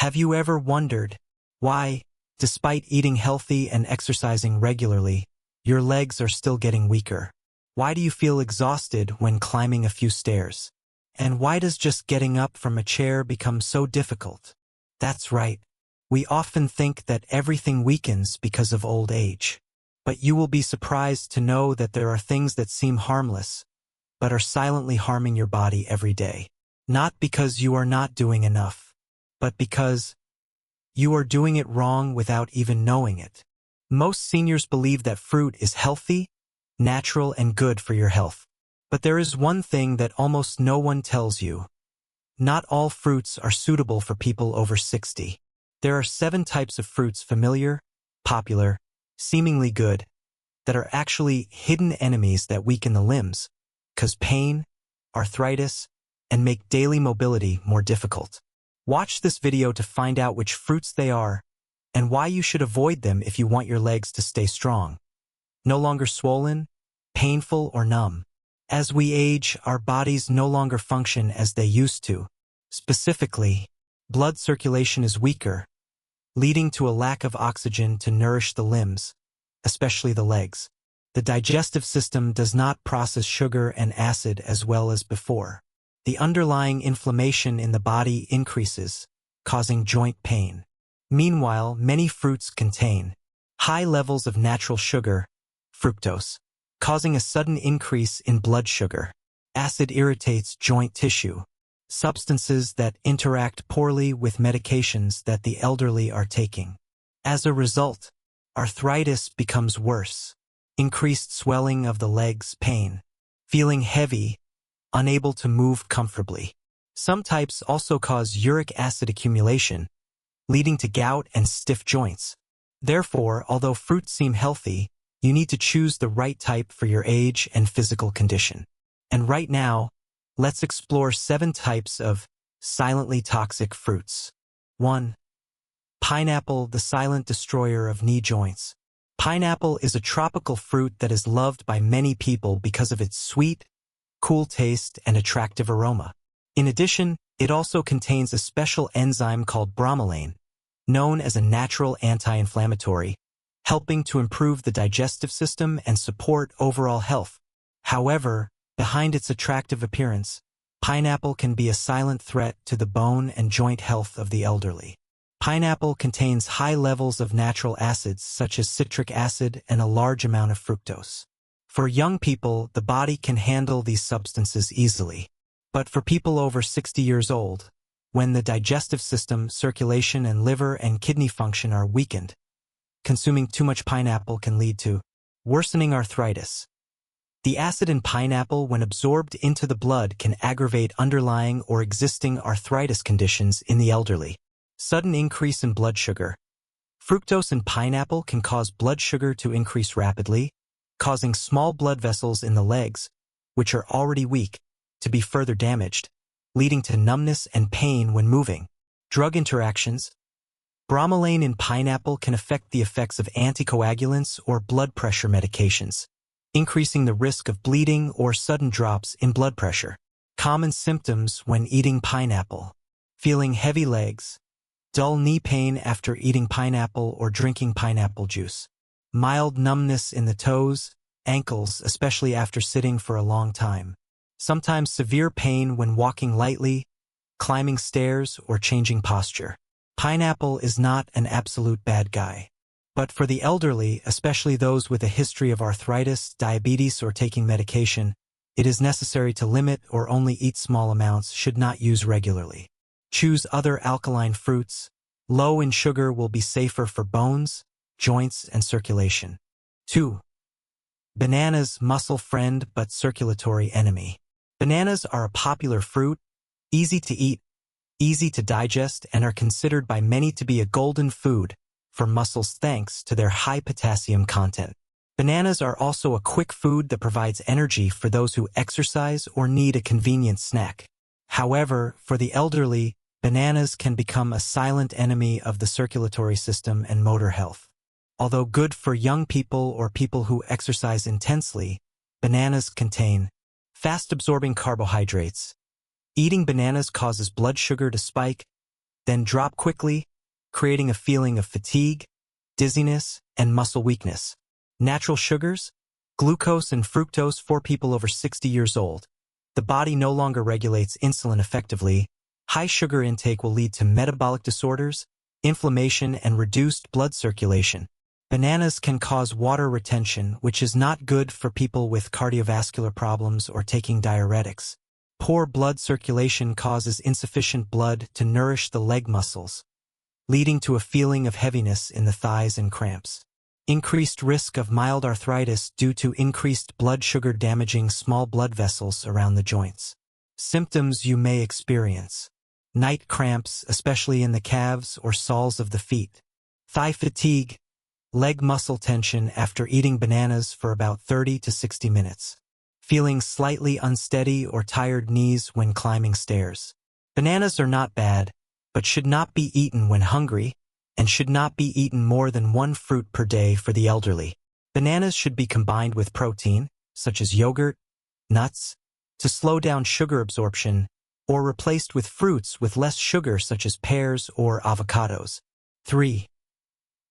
Have you ever wondered why, despite eating healthy and exercising regularly, your legs are still getting weaker? Why do you feel exhausted when climbing a few stairs? And why does just getting up from a chair become so difficult? That's right. We often think that everything weakens because of old age. But you will be surprised to know that there are things that seem harmless, but are silently harming your body every day. Not because you are not doing enough, but because you are doing it wrong without even knowing it. Most seniors believe that fruit is healthy, natural, and good for your health. But there is one thing that almost no one tells you. Not all fruits are suitable for people over 60. There are 7 types of fruits familiar, popular, seemingly good, that are actually hidden enemies that weaken the limbs, cause pain, arthritis, and make daily mobility more difficult. Watch this video to find out which fruits they are and why you should avoid them if you want your legs to stay strong, no longer swollen, painful, or numb. As we age, our bodies no longer function as they used to. Specifically, blood circulation is weaker, leading to a lack of oxygen to nourish the limbs, especially the legs. The digestive system does not process sugar and acid as well as before. The underlying inflammation in the body increases, causing joint pain. Meanwhile, many fruits contain high levels of natural sugar, fructose, causing a sudden increase in blood sugar. Acid irritates joint tissue, substances that interact poorly with medications that the elderly are taking. As a result, arthritis becomes worse, increased swelling of the legs, pain, feeling heavy, unable to move comfortably. Some types also cause uric acid accumulation, leading to gout and stiff joints. Therefore, although fruits seem healthy, you need to choose the right type for your age and physical condition. And right now, let's explore 7 types of silently toxic fruits. 1. Pineapple, the silent destroyer of knee joints. Pineapple is a tropical fruit that is loved by many people because of its sweet, cool taste and attractive aroma. In addition, it also contains a special enzyme called bromelain, known as a natural anti-inflammatory, helping to improve the digestive system and support overall health. However, behind its attractive appearance, pineapple can be a silent threat to the bone and joint health of the elderly. Pineapple contains high levels of natural acids such as citric acid and a large amount of fructose. For young people, the body can handle these substances easily. But for people over 60 years old, when the digestive system, circulation, and liver and kidney function are weakened, consuming too much pineapple can lead to worsening arthritis. The acid in pineapple, when absorbed into the blood, can aggravate underlying or existing arthritis conditions in the elderly. Sudden increase in blood sugar. Fructose in pineapple can cause blood sugar to increase rapidly, causing small blood vessels in the legs, which are already weak, to be further damaged, leading to numbness and pain when moving. Drug interactions. Bromelain in pineapple can affect the effects of anticoagulants or blood pressure medications, increasing the risk of bleeding or sudden drops in blood pressure. Common symptoms when eating pineapple. Feeling heavy legs, dull knee pain after eating pineapple or drinking pineapple juice, mild numbness in the toes, ankles, especially after sitting for a long time, sometimes severe pain when walking lightly, climbing stairs, or changing posture. Pineapple is not an absolute bad guy. But for the elderly, especially those with a history of arthritis, diabetes, or taking medication, it is necessary to limit or only eat small amounts, should not use regularly. Choose other alkaline fruits. Low in sugar will be safer for bones, joints, and circulation. 2. Bananas, muscle friend but circulatory enemy. Bananas are a popular fruit, easy to eat, easy to digest, and are considered by many to be a golden food for muscles thanks to their high potassium content. Bananas are also a quick food that provides energy for those who exercise or need a convenient snack. However, for the elderly, bananas can become a silent enemy of the circulatory system and motor health. Although good for young people or people who exercise intensely, bananas contain fast-absorbing carbohydrates. Eating bananas causes blood sugar to spike, then drop quickly, creating a feeling of fatigue, dizziness, and muscle weakness. Natural sugars, glucose and fructose for people over 60 years old. The body no longer regulates insulin effectively. High sugar intake will lead to metabolic disorders, inflammation, and reduced blood circulation. Bananas can cause water retention, which is not good for people with cardiovascular problems or taking diuretics. Poor blood circulation causes insufficient blood to nourish the leg muscles, leading to a feeling of heaviness in the thighs and cramps. Increased risk of mild arthritis due to increased blood sugar damaging small blood vessels around the joints. Symptoms you may experience: night cramps, especially in the calves or soles of the feet. Thigh fatigue, leg muscle tension after eating bananas for about 30 to 60 minutes. Feeling slightly unsteady or tired knees when climbing stairs. Bananas are not bad, but should not be eaten when hungry, and should not be eaten more than one fruit per day for the elderly. Bananas should be combined with protein, such as yogurt, nuts, to slow down sugar absorption, or replaced with fruits with less sugar such as pears or avocados. 3.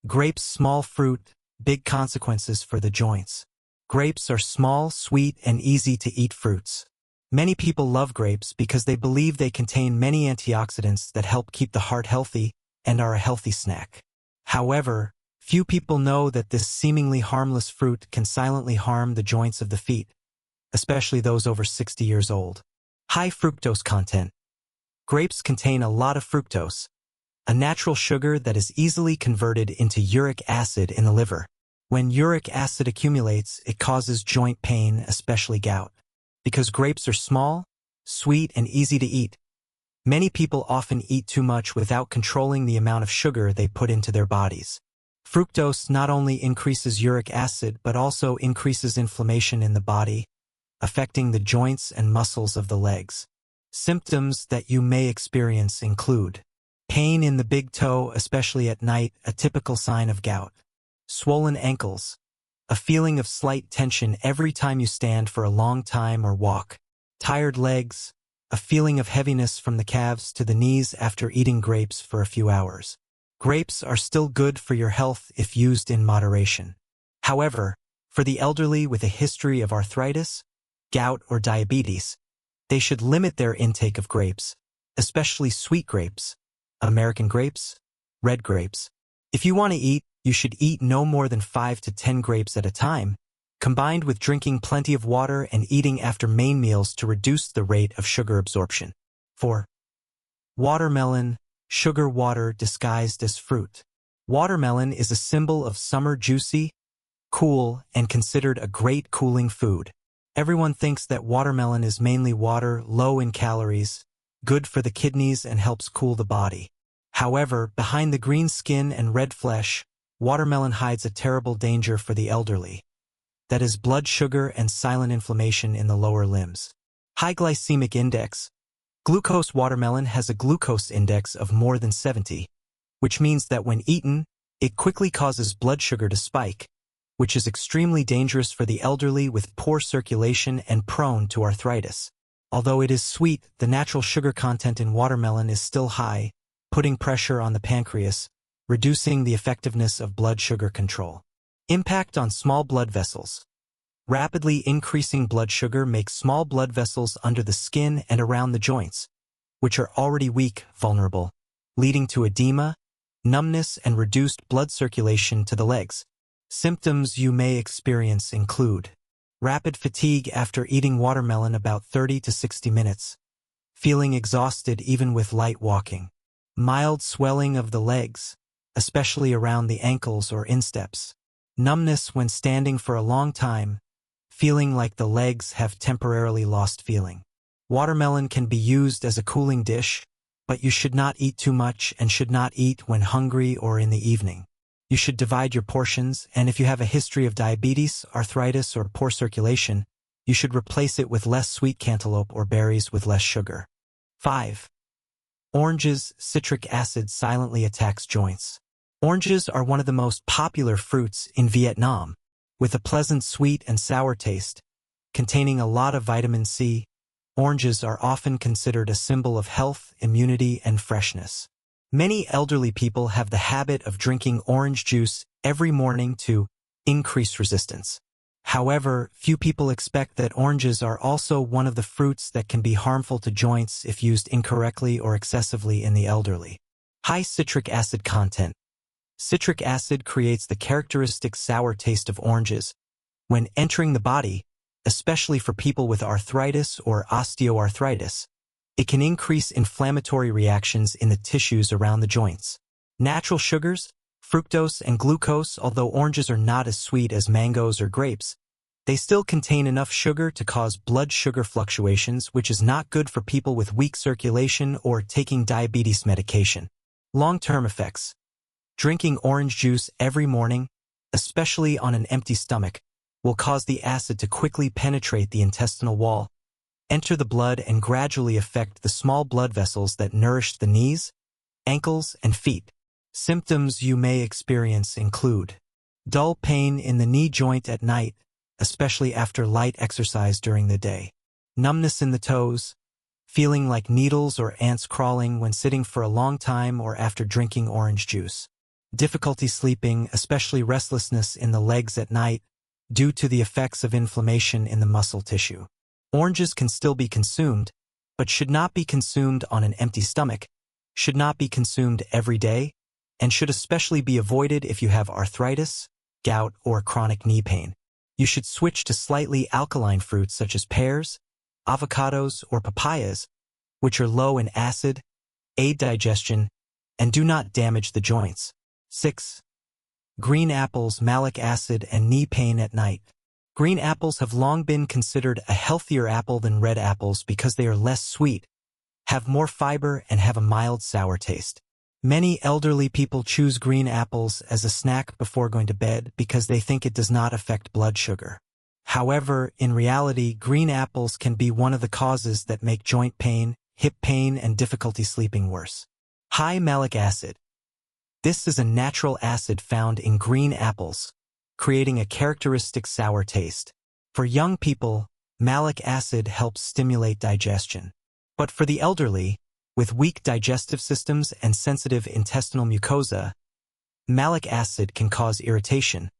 Grapes. Small fruit, big consequences for the joints. Grapes are small, sweet, and easy to eat fruits. Many people love grapes because they believe they contain many antioxidants that help keep the heart healthy and are a healthy snack. However, few people know that this seemingly harmless fruit can silently harm the joints of the feet, especially those over 60 years old. High fructose content. Grapes contain a lot of fructose, a natural sugar that is easily converted into uric acid in the liver. When uric acid accumulates, it causes joint pain, especially gout. Because grapes are small, sweet, and easy to eat, many people often eat too much without controlling the amount of sugar they put into their bodies. Fructose not only increases uric acid but also increases inflammation in the body, affecting the joints and muscles of the legs. Symptoms that you may experience include pain in the big toe, especially at night, a typical sign of gout. Swollen ankles, a feeling of slight tension every time you stand for a long time or walk. Tired legs, a feeling of heaviness from the calves to the knees after eating grapes for a few hours. Grapes are still good for your health if used in moderation. However, for the elderly with a history of arthritis, gout, or diabetes, they should limit their intake of grapes, especially sweet grapes, American grapes, red grapes. If you want to eat, you should eat no more than 5 to 10 grapes at a time, combined with drinking plenty of water and eating after main meals to reduce the rate of sugar absorption. 4. Watermelon, sugar water disguised as fruit. Watermelon is a symbol of summer, juicy, cool, and considered a great cooling food. Everyone thinks that watermelon is mainly water, low in calories, good for the kidneys, and helps cool the body. However, behind the green skin and red flesh, watermelon hides a terrible danger for the elderly. That is blood sugar and silent inflammation in the lower limbs. High glycemic index. Glucose. Watermelon has a glucose index of more than 70, which means that when eaten, it quickly causes blood sugar to spike, which is extremely dangerous for the elderly with poor circulation and prone to arthritis. Although it is sweet, the natural sugar content in watermelon is still high, putting pressure on the pancreas, reducing the effectiveness of blood sugar control. Impact on small blood vessels. Rapidly increasing blood sugar makes small blood vessels under the skin and around the joints, which are already weak, vulnerable, leading to edema, numbness, and reduced blood circulation to the legs. Symptoms you may experience include rapid fatigue after eating watermelon about 30 to 60 minutes, feeling exhausted even with light walking, mild swelling of the legs, especially around the ankles or insteps, numbness when standing for a long time, feeling like the legs have temporarily lost feeling. Watermelon can be used as a cooling dish, but you should not eat too much and should not eat when hungry or in the evening. You should divide your portions, and if you have a history of diabetes, arthritis, or poor circulation, you should replace it with less sweet cantaloupe or berries with less sugar. 5. Oranges. Citric acid silently attacks joints. Oranges are one of the most popular fruits in Vietnam, with a pleasant sweet and sour taste. Containing a lot of vitamin C, oranges are often considered a symbol of health, immunity, and freshness. Many elderly people have the habit of drinking orange juice every morning to increase resistance. However, few people expect that oranges are also one of the fruits that can be harmful to joints if used incorrectly or excessively in the elderly. High citric acid content. Citric acid creates the characteristic sour taste of oranges when entering the body, especially for people with arthritis or osteoarthritis. It can increase inflammatory reactions in the tissues around the joints. Natural sugars, fructose and glucose. Although oranges are not as sweet as mangoes or grapes, they still contain enough sugar to cause blood sugar fluctuations, which is not good for people with weak circulation or taking diabetes medication. Long-term effects. Drinking orange juice every morning, especially on an empty stomach, will cause the acid to quickly penetrate the intestinal wall, enter the blood, and gradually affect the small blood vessels that nourish the knees, ankles, and feet. Symptoms you may experience include dull pain in the knee joint at night, especially after light exercise during the day, numbness in the toes, feeling like needles or ants crawling when sitting for a long time or after drinking orange juice, difficulty sleeping, especially restlessness in the legs at night due to the effects of inflammation in the muscle tissue. Oranges can still be consumed, but should not be consumed on an empty stomach, should not be consumed every day, and should especially be avoided if you have arthritis, gout, or chronic knee pain. You should switch to slightly alkaline fruits such as pears, avocados, or papayas, which are low in acid, aid digestion, and do not damage the joints. 6. Green apples, malic acid, and knee pain at night. Green apples have long been considered a healthier apple than red apples because they are less sweet, have more fiber, and have a mild sour taste. Many elderly people choose green apples as a snack before going to bed because they think it does not affect blood sugar. However, in reality, green apples can be one of the causes that make joint pain, hip pain, and difficulty sleeping worse. High malic acid. This is a natural acid found in green apples, creating a characteristic sour taste. For young people, malic acid helps stimulate digestion. But for the elderly, with weak digestive systems and sensitive intestinal mucosa, malic acid can cause irritation,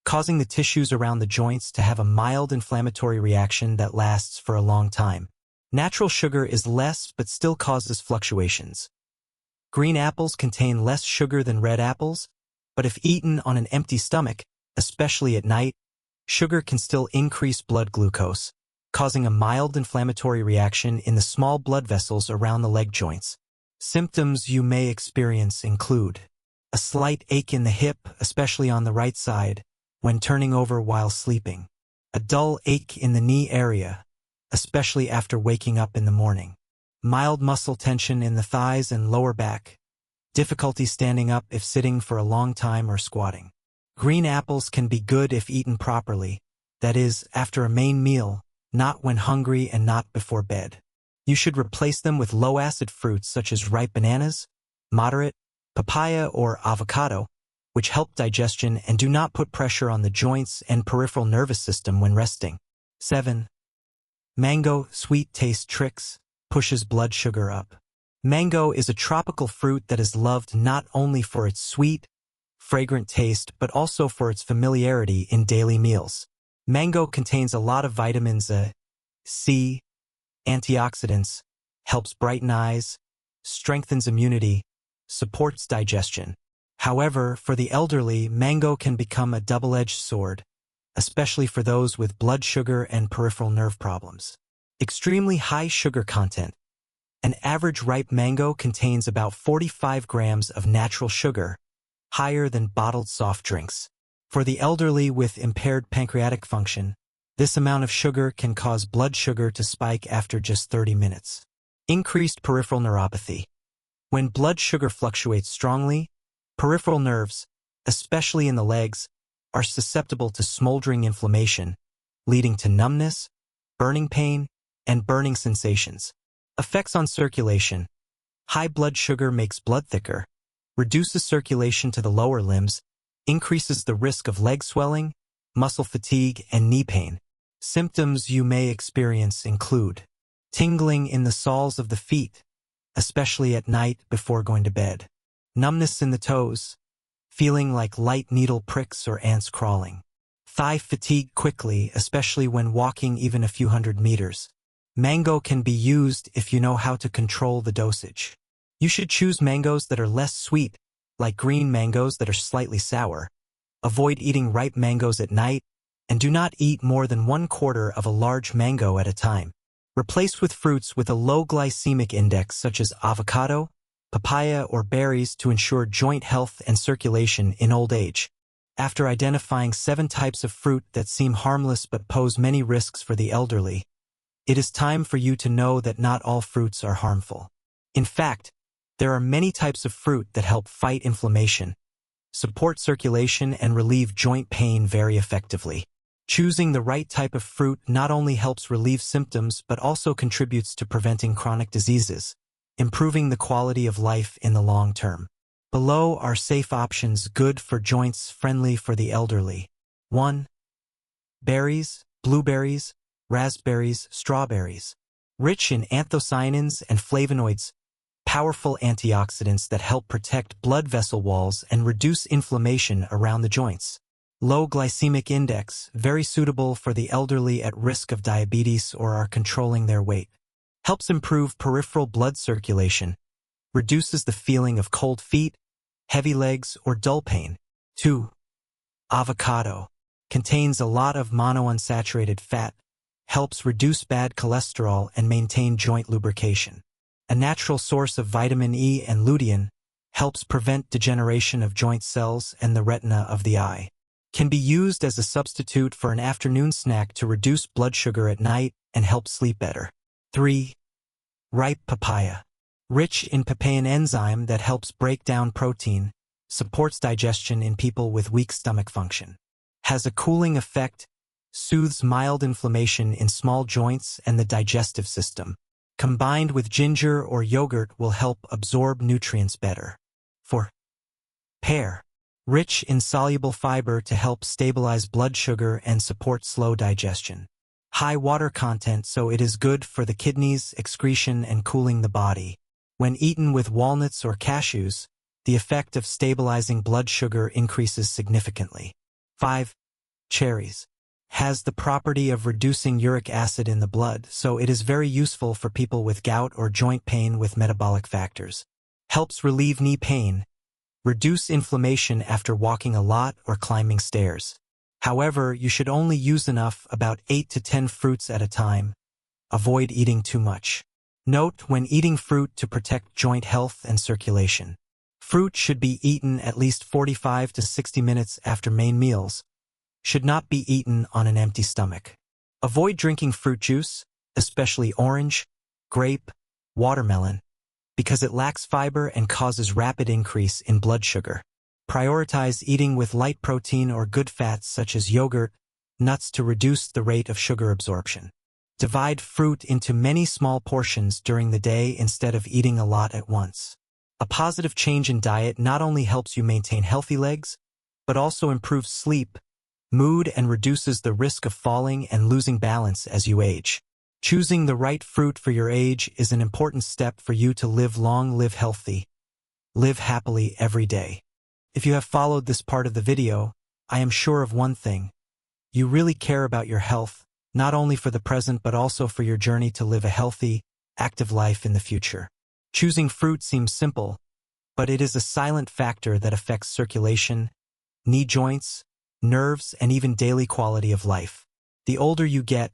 causing the tissues around the joints to have a mild inflammatory reaction that lasts for a long time. Natural sugar is less but still causes fluctuations. Green apples contain less sugar than red apples, but if eaten on an empty stomach, especially at night, sugar can still increase blood glucose, causing a mild inflammatory reaction in the small blood vessels around the leg joints. Symptoms you may experience include a slight ache in the hip, especially on the right side, when turning over while sleeping, a dull ache in the knee area, especially after waking up in the morning, mild muscle tension in the thighs and lower back, difficulty standing up if sitting for a long time or squatting. Green apples can be good if eaten properly, that is, after a main meal, not when hungry and not before bed. You should replace them with low-acid fruits such as ripe bananas, moderate, papaya, or avocado, which help digestion and do not put pressure on the joints and peripheral nervous system when resting. 7. Mango, sweet taste tricks, pushes blood sugar up. Mango is a tropical fruit that is loved not only for its sweet, fragrant taste but also for its familiarity in daily meals. Mango contains a lot of vitamins C, antioxidants, helps brighten eyes, strengthens immunity, supports digestion. However, for the elderly, mango can become a double-edged sword, especially for those with blood sugar and peripheral nerve problems. Extremely high sugar content. An average ripe mango contains about 45 grams of natural sugar, higher than bottled soft drinks. For the elderly with impaired pancreatic function, this amount of sugar can cause blood sugar to spike after just 30 minutes. Increased peripheral neuropathy. When blood sugar fluctuates strongly, peripheral nerves, especially in the legs, are susceptible to smoldering inflammation, leading to numbness, burning pain, and burning sensations. Effects on circulation. High blood sugar makes blood thicker, reduces circulation to the lower limbs, increases the risk of leg swelling, muscle fatigue, and knee pain. Symptoms you may experience include tingling in the soles of the feet, especially at night before going to bed, numbness in the toes, feeling like light needle pricks or ants crawling. Thigh fatigue quickly, especially when walking even a few hundred meters. Mango can be used if you know how to control the dosage. You should choose mangoes that are less sweet, like green mangoes that are slightly sour. Avoid eating ripe mangoes at night, and do not eat more than 1/4 of a large mango at a time. Replace with fruits with a low glycemic index such as avocado, papaya, or berries to ensure joint health and circulation in old age. After identifying 7 types of fruit that seem harmless but pose many risks for the elderly, it is time for you to know that not all fruits are harmful. In fact, there are many types of fruit that help fight inflammation, support circulation, and relieve joint pain very effectively. Choosing the right type of fruit not only helps relieve symptoms but also contributes to preventing chronic diseases, improving the quality of life in the long term. Below are safe options good for joints, friendly for the elderly. 1. Berries, blueberries, raspberries, strawberries. Rich in anthocyanins and flavonoids, powerful antioxidants that help protect blood vessel walls and reduce inflammation around the joints. Low glycemic index, very suitable for the elderly at risk of diabetes or are controlling their weight. Helps improve peripheral blood circulation, reduces the feeling of cold feet, heavy legs, or dull pain. 2. Avocado. Contains a lot of monounsaturated fat, helps reduce bad cholesterol and maintain joint lubrication. A natural source of vitamin E and lutein, helps prevent degeneration of joint cells and the retina of the eye. Can be used as a substitute for an afternoon snack to reduce blood sugar at night and help sleep better. 3. Ripe papaya. Rich in papain enzyme that helps break down protein, supports digestion in people with weak stomach function. Has a cooling effect, soothes mild inflammation in small joints and the digestive system. Combined with ginger or yogurt will help absorb nutrients better. 4. Pear. Rich in soluble fiber to help stabilize blood sugar and support slow digestion. High water content, so it is good for the kidneys, excretion, and cooling the body. When eaten with walnuts or cashews, the effect of stabilizing blood sugar increases significantly. 5. Cherries. Has the property of reducing uric acid in the blood, so it is very useful for people with gout or joint pain with metabolic factors. Helps relieve knee pain, reduce inflammation after walking a lot or climbing stairs. However, you should only use enough, about 8 to 10 fruits at a time. Avoid eating too much. Note when eating fruit to protect joint health and circulation. Fruit should be eaten at least 45 to 60 minutes after main meals. Should not be eaten on an empty stomach. Avoid drinking fruit juice, especially orange, grape, watermelon, because it lacks fiber and causes rapid increase in blood sugar. Prioritize eating with light protein or good fats such as yogurt, nuts to reduce the rate of sugar absorption. Divide fruit into many small portions during the day instead of eating a lot at once. A positive change in diet not only helps you maintain healthy legs, but also improves sleep, mood, and reduces the risk of falling and losing balance as you age. Choosing the right fruit for your age is an important step for you to live long, live healthy, live happily every day. If you have followed this part of the video, I am sure of one thing. You really care about your health, not only for the present but also for your journey to live a healthy, active life in the future. Choosing fruit seems simple, but it is a silent factor that affects circulation, knee joints, nerves, and even daily quality of life. The older you get,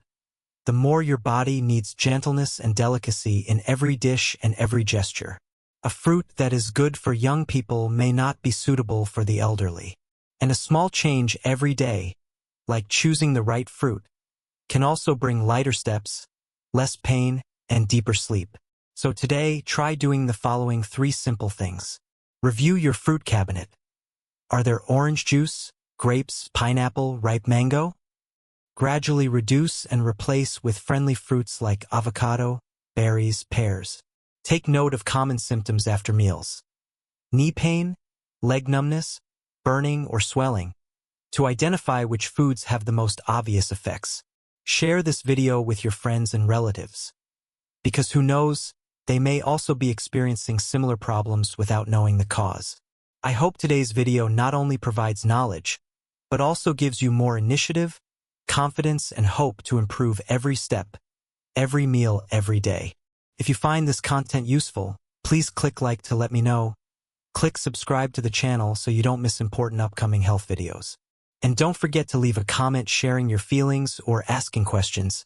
the more your body needs gentleness and delicacy in every dish and every gesture. A fruit that is good for young people may not be suitable for the elderly. And a small change every day, like choosing the right fruit, can also bring lighter steps, less pain, and deeper sleep. So today, try doing the following 3 simple things. Review your fruit cabinet. Are there orange juice, grapes, pineapple, ripe mango? Gradually reduce and replace with friendly fruits like avocado, berries, pears. Take note of common symptoms after meals. Knee pain, leg numbness, burning, or swelling. To identify which foods have the most obvious effects, share this video with your friends and relatives. Because who knows, they may also be experiencing similar problems without knowing the cause. I hope today's video not only provides knowledge, but also gives you more initiative, confidence, and hope to improve every step, every meal, every day. If you find this content useful, please click like to let me know. Click subscribe to the channel so you don't miss important upcoming health videos. And don't forget to leave a comment sharing your feelings or asking questions.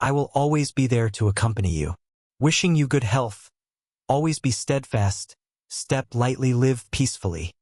I will always be there to accompany you. Wishing you good health. Always be steadfast, step lightly, live peacefully.